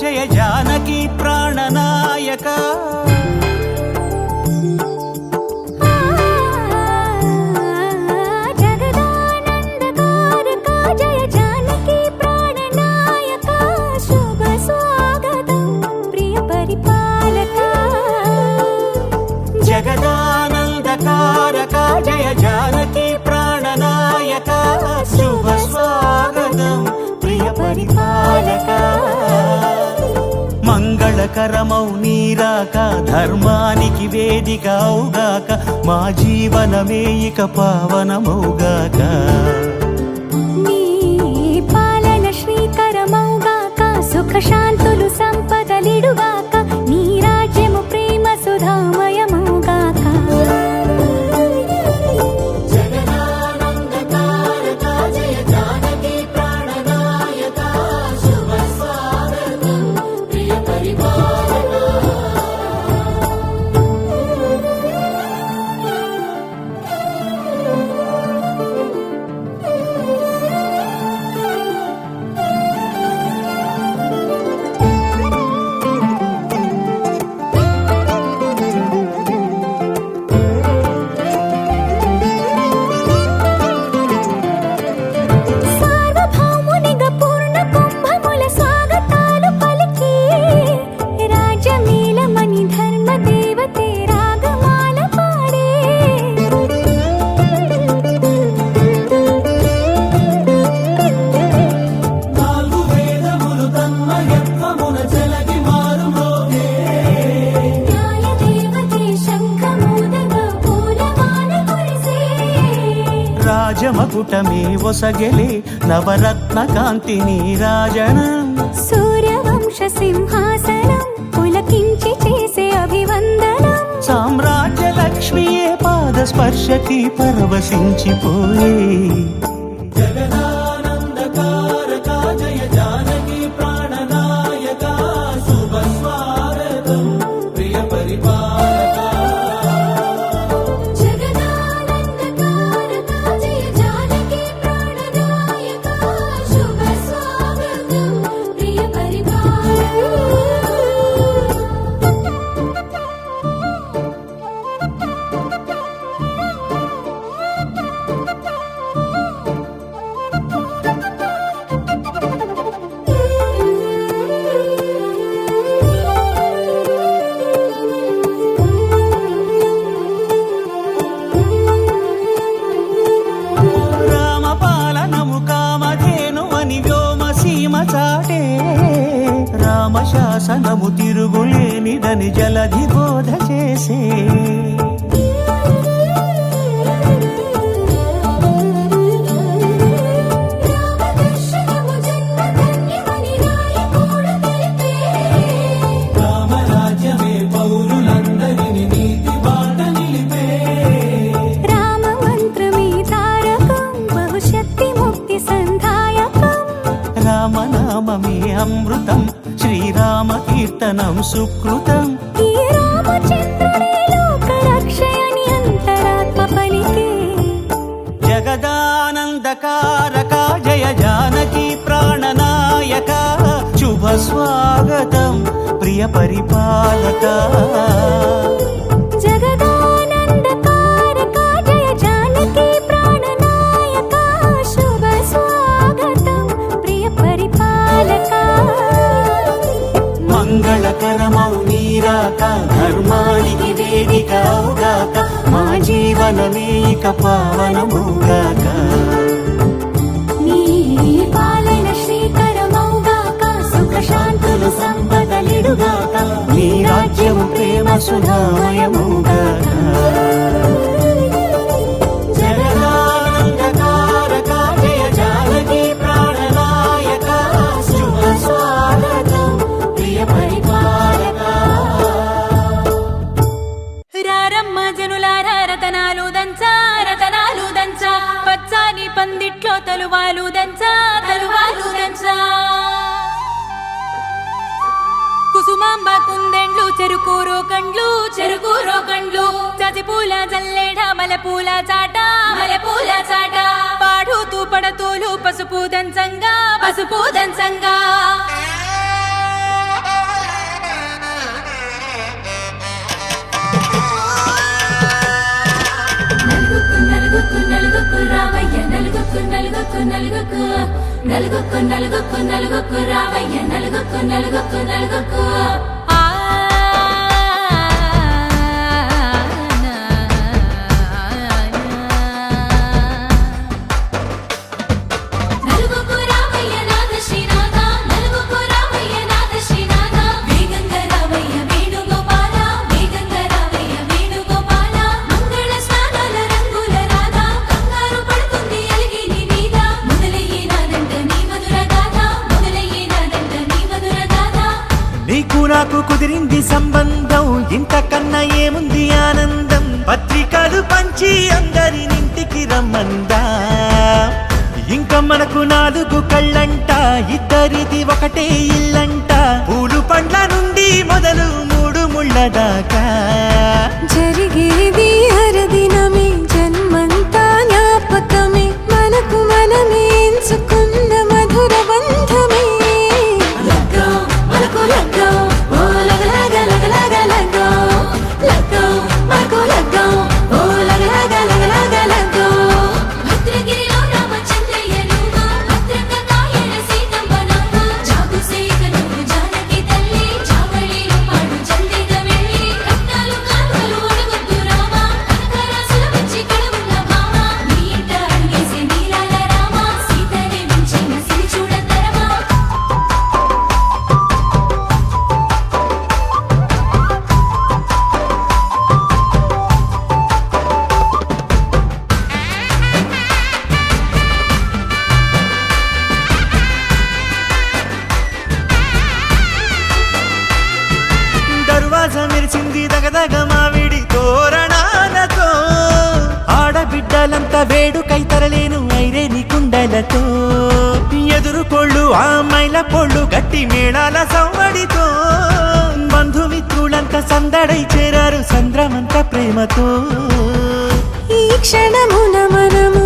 జయ జానకి ప్రాణనాయక జగదానందకారక జయ జానకి ప్రాణనాయక శుభ స్వాగతం ప్రియ పరిపాలక జగదానందకారక జయ జానకి ప్రాణనాయక శుభ స్వాగతం ప్రియ పరిపాలక మంగళకరమౌ నీరాక ధర్మానికి వేదిక అవుగాక మా జీవనమే ఇక పావనమౌగాక నీ పాలన శ్రీకరమౌగాక సుఖ శాంతులు సంపదలిడుగాక నీ రాజ్యము ప్రేమ సుధామయమౌగాక రాజమకుటమే ఒసగెలే నవరత్న కాంతి నీరాజనం సూర్యవంశ సింహాసనం పులకించి చేసే అభివందనం సామ్రాజ్య లక్ష్మియే పాద స్పర్శకి పరవశించిపోయే జగదానందకారక జయ జానకి ప్రాణనాయక శుభ స్వాగతం ప్రియ పరిపాలక చాటే రామశాసనము తిరుగులేనిదని జలధి బోధ చేసే రామరాజ్యమే పౌరులందరిని నీతి బాట నిలిపే రామ మంత్రమే తారకం భవిష్యత్తి ముక్తి సంధాయకం రామనామమే అమృతం శ్రీరామ కీర్తనం సుకృతం ఈ రామచంద్రుడే లోక రక్షయని అంతరాత్మ పలికే జగదానందకారక జయ జానకి ప్రాణనాయక శుభ స్వాగతం ప్రియ పరిపాలక జగదానందకారక జయ జానకి ప్రాణనాయక శుభ స్వాగతం ప్రియ పరిపాలక మంగళకరమౌ నీరాక ధర్మానికి వేదిక అవుగాక మా జీవనమే ఇక పావనమౌగాక నీ పాలన శ్రీకరమౌగాక సుఖ శాంతులు సంపదలిడుగాక నీ రాజ్యము ప్రేమ సుధామయమౌగాక జగదానందకారక తలువాలు దంచా తలువాలు దంచా కుసుమాంబ కుందెండ్లు చెరుకూరో కండ్లు చసి పూల జల్లేడ మలెపూల చాట పాడుతూ పడతూలు పసుపు దంచంగా నలుగుకు రావయ్య నలుగుకు రావయ్య నలుగుకు నీకు నాకు కుదిరింది సంబంధం, ఇంతకన్నా ఏముంది ఆనందం. పత్రికలు పంచి అందరినింటికి రమ్మందా, ఇంకా మనకు 4 కళ్ళంట, ఇద్దరిది ఒకటే ఇల్లంట. పూలు పండ్ల నుండి మొదలు 3 ముళ్ళ దాకా జరిగేది హరదినమే, జన్మంతా జ్ఞాపకమే, మనకు మనమే ఎంచుకున్న మధుర బంధమే. మెరిసింది దగదగ మావిడి తోరణాలతో, ఆడబిడ్డలంతా వేడుకై తరలేను ఐరేని కుండలతో. ఎదురుకోళ్ళు ఆ మైల పొళ్ళు గట్టి మేళాల సవ్వడితో, బంధుమిత్రులంతా సందడై చేరారు సంద్రమంత ప్రేమతో. ఈ క్షణమున మనము